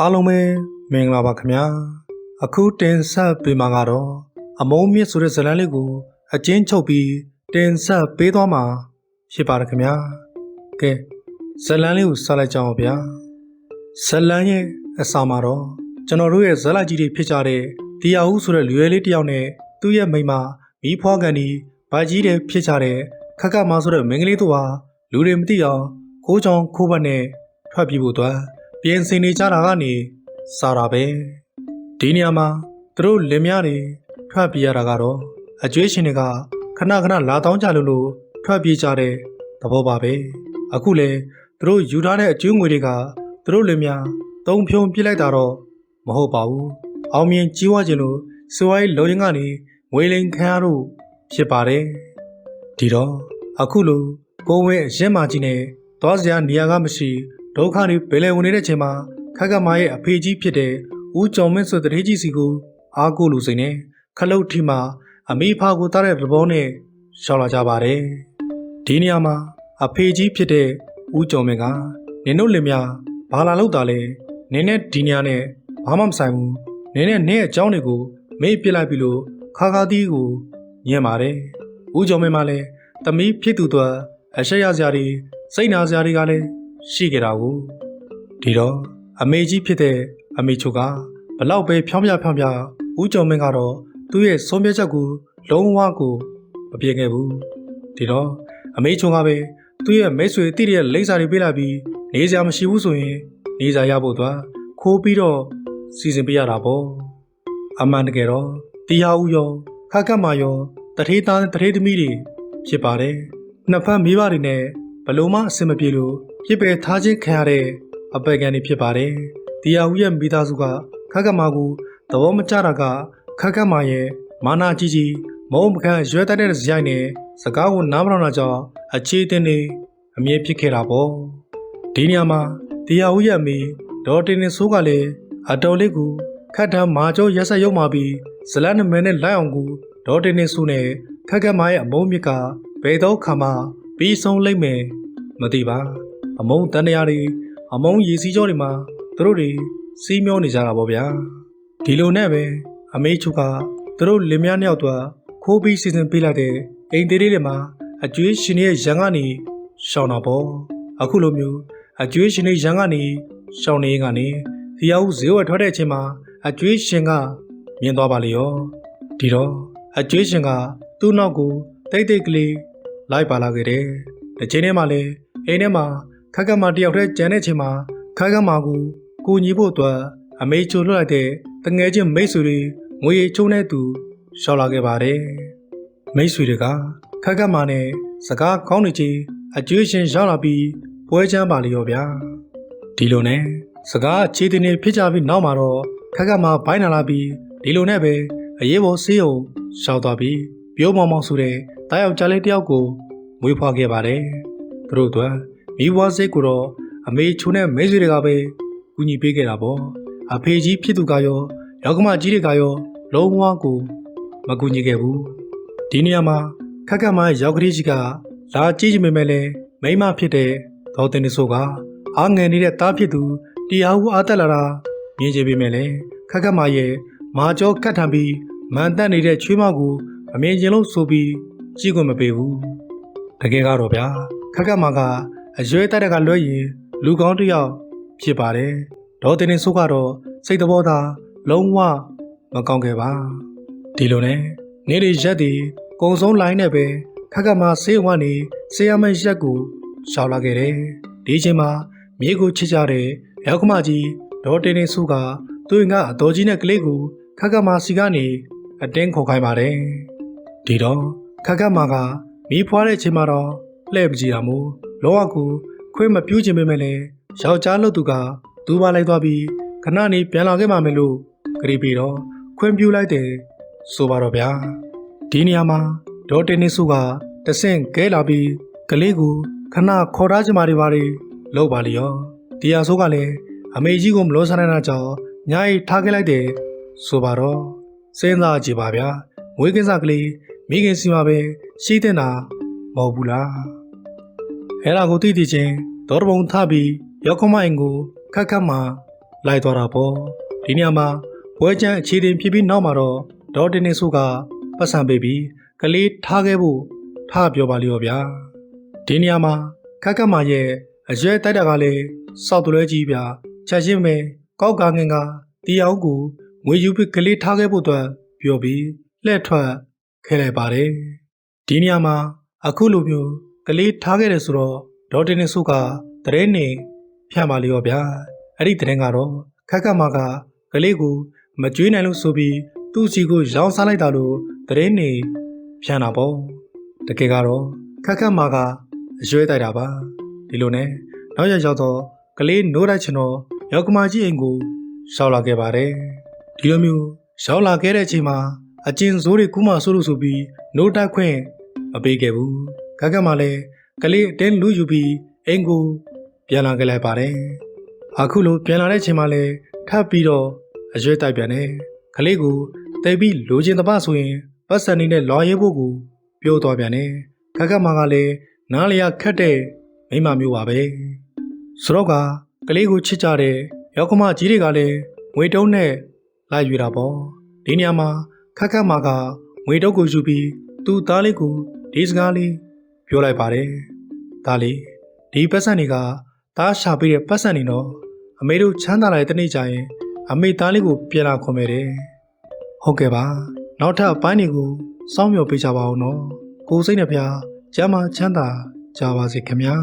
အားလုံးပဲမင်္ဂလာပါခင်ဗျာအခုတင်ဆက်ပေးမှာကတော့အမုံမြင့်ဆိုတဲ့ဇာတ်လမ်းလေးကိုအကျဉ်းချုပ်ပြီးတင်ဆက်ပေးသွားမှာဖြစ်ပါတယ်ခင်ဗျာကဲဇာတ်လမ်းလေးကိုစလိုက်ကြအောင်ဗျာဇာတ်လမ်းရဲ့အစမှာတော့ကျွန်တော်တို့ရဲ့ဇာတ်လကြီးတွေဖြစ်ကြတဲ့တရားဦးဆိုတဲ့လူရဲလေးတစ်ယောက်နဲ့သူ့ရဲ့မိန်းမမိဖွားကန်ဒီဗကြီးတဲ့ဖြစ်ကြတဲ့ခက်ခတ်မဆိုတဲ့မိန်းကလေးတို့ဟာလူတွေမသိအောင်ခိုးချောင်းခိုးဘက်နဲ့ထွက်ပြေးဖို့အတွက်ပြင်ဆင်နေကြတာကနေစားတာပဲဒီနေရာမှာသူတို့လင်မယားတွေထွက်ပြေးရတာကတော့အကျွေးရှင်တွေကခဏခဏလာတောင်းကြလို့ထွက်ပြေးကြတဲ့သဘောပါပဲအခုလေသူတို့ယူထားတဲ့အကျွေးငွေတွေကသူတို့လင်မယားသုံးဖြုံပြစ်လိုက်တာတော့မဟုတ်ပါဘူးအောင်မြင်ကြီးဝါခြင်းလို့စွဲလုံရင်ကနေငွေလိန်ခံရလို့ဖြစ်ပါတယ်ဒီတော့အခုလိုကိုဝဲအရင်မှကြီးနဲ့သွားစရာနေရာကမရှိဒုက္ခတွေဘယ်လဲဝင်နေတဲ့ချိန်မှာခက်ခက်မရဲ့အဖေကြီးဖြစ်တဲ့ဦးကျော်မင်းဆိုတဲ့တရေကြီးစီကိုအားကိုးလူစိန်နဲ့ခလုတ်ထီမှာအမေဖာကိုတားတဲ့သဘောနဲ့ရှောက်လာကြပါတယ်ဒီနေရာမှာအဖေကြီးဖြစ်တဲ့ဦးကျော်မင်းကနင်တို့လင်မယားဘာလာလို့တာလဲနင်းနဲ့ဒီနေရာနဲ့ဘာမှမဆိုင်ဘူးနင်းနဲ့နင်းရဲ့အကြောင်းတွေကိုမေ့ပြစ်လိုက်ပြီလို့ခါခါသီးကိုညံ့ပါတယ်ဦးကျော်မင်းကလည်းသမီးဖြစ်သူတို့အရှက်ရစရာတွေစိတ်နာစရာတွေကလည်းရှိကြတာကိုဒီတော့အမေကြီးဖြစ်တဲ့အမေချိုကဘလောက်ပဲဖြောင်းပြဦးကျော်မင်းကတော့သူ့ရဲ့ဆုံးဖြတ်ချက်ကိုလုံးဝကိုမပြေခဲ့ဘူးဒီတော့အမေချိုကပဲသူ့ရဲ့မိတ်ဆွေတိတဲ့လိမ့်စာတွေပေးလိုက်ပြီးနေစရာမရှိဘူးဆိုရင်နေစရာရဖို့သွားခိုးပြီးတော့စီစဉ်ပေးရတာပေါ့အမှန်တကယ်တော့တရားဦးရောခက်ခက်မာရောတထေးသားတထေးသမီးတွေဖြစ်ပါတယ်နှစ်ဖက်မိဘတွေနဲ့ဘလို့မှအဆင်မပြေလို့ပြစ်ပယ်ထားခြင်းခံရတဲ့အပယ်ခံတွေဖြစ်ပါတယ်။တရားဦးရဲ့မိသားစုကခက်ခက်မာကိုသဘောမကျတာကခက်ခက်မာရဲ့မာနာကြီးမုံမခန့်ရွယ်တတ်တဲ့ဇယိုက်နဲ့စကားကိုနားမထောင်တာကြောင့်အခြေအတင်တွေအမြဲဖြစ်ခဲ့တာပေါ့။ဒီနေရာမှာတရားဦးရဲ့အမေဒေါ်တင်နေဆိုးကလည်းအတော်လေးကိုခက်ထမ်းမာကျော်ရက်ဆက်ရုံမာပြီးဇလတ်နမဲနဲ့လိုက်အောင်ကိုဒေါ်တင်နေဆိုးနဲ့ခက်ခက်မာရဲ့အမုံမြစ်ကဘယ်တော့ခါမှပြီးဆုံးလိမ့်မယ်မသိပါအမုံတန်တရားတွေအမုံရည်စည်းကြောတွေမှာသူတို့တွေစီးမျောနေကြတာပေါ့ဗျာဒီလိုနဲ့ပဲအမေချုပ်ကသူတို့လင်မယားနှစ်ယောက်တော့ခိုးပြီးစီစဉ်ပေးလိုက်တဲ့အိမ်သေးလေးတွေမှာအကျွေးရှင်ရဲ့ရန်ကနေရှောင်းတာပေါ့အခုလိုမျိုးအကျွေးရှင်ရဲ့ရန်ကနေရှောင်းနေရင်ကနေတရားဦးဈေးဝယ်ထွက်တဲ့အချိန်မှာအကျွေးရှင်ကမြင်သွားပါလေရောဒီတော့အကျွေးရှင်ကသူ့နောက်ကိုတိတ်တိတ်ကလေးလိုက်ပါလာခဲ့တယ်ဒီချိန်ထဲမှာလေအိမ်ထဲမှာခက်ခက်မာတယောက်တည်းကျန်တဲ့ချိန်မှာခက်ခက်မာကိုကိုညီဖို့အတွက်အမေချိုလွှတ်လိုက်တဲ့တငယ်ချင်းမိတ်ဆွေတွေငွေရချုံတဲ့သူရှောက်လာခဲ့ပါတယ်မိတ်ဆွေတွေကခက်ခက်မာနဲ့စကားကောင်းနေချေအကျွေးရှင်ရောက်လာပြီးပွဲချမ်းပါလေရောဗျာဒီလိုနဲ့စကားအခြေတင်နေဖြစ်ကြပြီးနောက်မှာတော့ခက်ခက်မာဘိုင်းလာပြီးဒီလိုနဲ့ပဲအရေးပေါ်ဆေးရုံရှောက်သွားပြီးပြိုးမောင်မောင်ဆိုတဲ့တားယောက်ကြားလေးတယောက်ကိုမွေးဖွားခဲ့ပါတယ်သူတို့အတွက်မိဘစိတ်ကိုတော့အမေချိုနဲ့မိတ်ဆွေတွေကပဲကူညီပေးခဲ့တာပေါ့အဖေကြီးဖြစ်သူကရောယောက်ကမကြီးတွေကရောလုံးဝကိုမကူညီခဲ့ဘူးဒီနေရာမှာခက်ခက်မရောက်ကလေးကြီးကလာကြည့်ချင်ပေမဲ့လည်းမိမဖြစ်တဲ့ဒေါ်တင်နေဆိုကအားငယ်နေတဲ့သားဖြစ်သူတရားဦးအားတက်လာတာမြင်ချင်ပေမဲ့လည်းခက်ခက်မရဲ့မာကျော်ကတ်ထံပြီးမန်တက်နေတဲ့ချွေးမကိုအမြင်ချင်းလို့ဆိုပြီးကြည့်ခွင့်မပေးဘူးတကယ်ကတော့ဗျာခက်ခက်မကအရွယ်တက်တဲ့ကလွှဲရင်လူကောင်းတစ်ယောက်ဖြစ်ပါတယ်ဒေါ်တင်နေဆိုကတော့စိတ်တဘောသားလုံးဝမကောင်းခဲ့ပါဒီလိုနဲ့နေ့တွေရက်တွေကုံဆုံးလိုင်းနဲ့ပဲခက်ခက်မဆေးဝါးနေဆေးရမယ့်ရက်ကိုရှောက်လာခဲ့တယ်ဒီချိန်မှာမြေကိုချစ်ကြတဲ့ယောက်ကမကြီးဒေါ်တင်နေဆိုကသူ့ကအတော်ကြီးနဲ့ကလေးကိုခက်ခက်မစီကနေအတင်းခေါ်ခိုင်းပါတယ်ဒီတော့ခက်ခက်မကမီးဖွားတဲ့ချိန်မှာတော့လှည့်ပကြည့်တာမို့လောကကိုခွင့်မပြုချင်ပေမဲ့လည်းယောက်ျားလို့သူကသူ့ပါလိုက်သွားပြီးခဏနေပြန်လာခဲ့မှမယ်လို့ကြိပြီးတော့ခွင့်ပြုလိုက်တယ်ဆိုပါတော့ဗျာဒီနေရာမှာဒေါ်တင်နေစုကတဆင့်ကဲလာပြီးကလေးကိုခဏခေါ်ထားချင်ပါတွေလောက်ပါလျောတရားဆိုးကလည်းအမေကြီးကိုမလို့ဆန်းနေတာကြောင့်ညာရီထားခဲ့လိုက်တယ်ဆိုပါတော့စဉ်းစားကြည့်ပါဗျာငွေကင်းစားကလေးမိခင်စီမှာပဲရှိတဲ့နာမဟုတ်ဘူးလားအဲ့ဒါကိုသိသိချင်းဒေါ်တပုံထပြီးရောက်ခမအိမ်ကိုခက်ခက်မှ လိုက်သွားတာပေါ့ဒီနေရာမှာပွဲချမ်းအခြေတင်ဖြစ်ပြီးနောက်မှာတော့ဒေါ်တင်နေစုကပတ်စံပေးပြီးကလေးထားခဲ့ဖို့ထားပြောပါလိမ့်ဗျာဒီနေရာမှာခက်ခက်မာရဲ့အရွယ်တိုက်တာကလည်းစောက်တလွဲကြီးဗျာချက်ချင်းပဲကောက်ကငင်ကတီအောင်ကိုငွေယူပြီးကလေးထားခဲ့ဖို့အတွက်ပြောပြီးလှည့်ထွက်ခဲလိုက်ပါတယ်ဒီနေရာမှာအခုလိုမျိုးကလေးထားခဲ့တယ်ဆိုတော့ဒေါ်တင်နေစုကတရင်နေဖြန့်ပါလိမ့်ဗျာအဲ့ဒီတရင်ကတော့ခက်ခက်မာကကလေးကိုမကြွေးနိုင်လို့ဆိုပြီးသူ့စီကိုရောင်းစားလိုက်တာလို့တရင်နေဖြန့်တာပေါ့တကယ်ကတော့ခက်ခက်မာကအရွယ်တိုက်တာပါဒီလိုနဲ့နောက်ရရောက်တော့ကလေးနိုးတိုက်ချင်တော့ယောက်ကမကြီးအိမ်ကိုရောက်လာခဲ့ပါတယ်ဒီလိုမျိုးရောက်လာခဲ့တဲ့အချိန်မှာအကျဉ်စိုးတွေကူးမှဆိုးလို့ဆိုပြီးနိုးတိုက်ခွင့်မပေးခဲ့ဘူးခက်ခက်မာလည်းကလေးအတင်းလူယူပြီးအိမ်ကိုပြန်လာခဲ့လိုက်ပါတယ်အခုလိုပြန်လာတဲ့အချိန်မှာလည်းထပ်ပြီးတော့အရွယ်တိုက်ပြန်တယ်ကလေးကိုတိတ်ပြီးလိုချင်တပတ်ဆိုရင်ပတ်စံနေနဲ့လွာရဲဖို့ကိုပြောသွားပြန်တယ်ခက်ခက်မာကလည်းနားလျာခက်တဲ့မိမမျိုးပါပဲဆိုတော့ကလေးကိုချစ်ကြတဲ့ယောက်ကမကြီးတွေကလည်းငွေတုံးနဲ့လိုက်ယူတာပေါ့ဒီနေရာမှာခက်ခက်မာကငွေတုံးကိုယူပြီးသူ့သားလေးကိုဒီစကားလေးပြောလိုက်ပါတယ်သားလေးဒီပတ်စံတွေကသားရှာပေးတဲ့ပတ်စံတွေတော့အမေတို့ချမ်းသာလာတဲ့တနေ့ကျရင်အမေသားလေးကိုပြန်လာခေါ်မယ်တဲ့ဟုတ်ကဲ့ပါနောက်ထပ်အပိုင်းတွေကိုစောင့်မျှော်ပေးကြပါဦးနော်ကိုစိတ်နှဖျားကျမ်းမာချမ်းသာကြပါစေခင်ဗျာ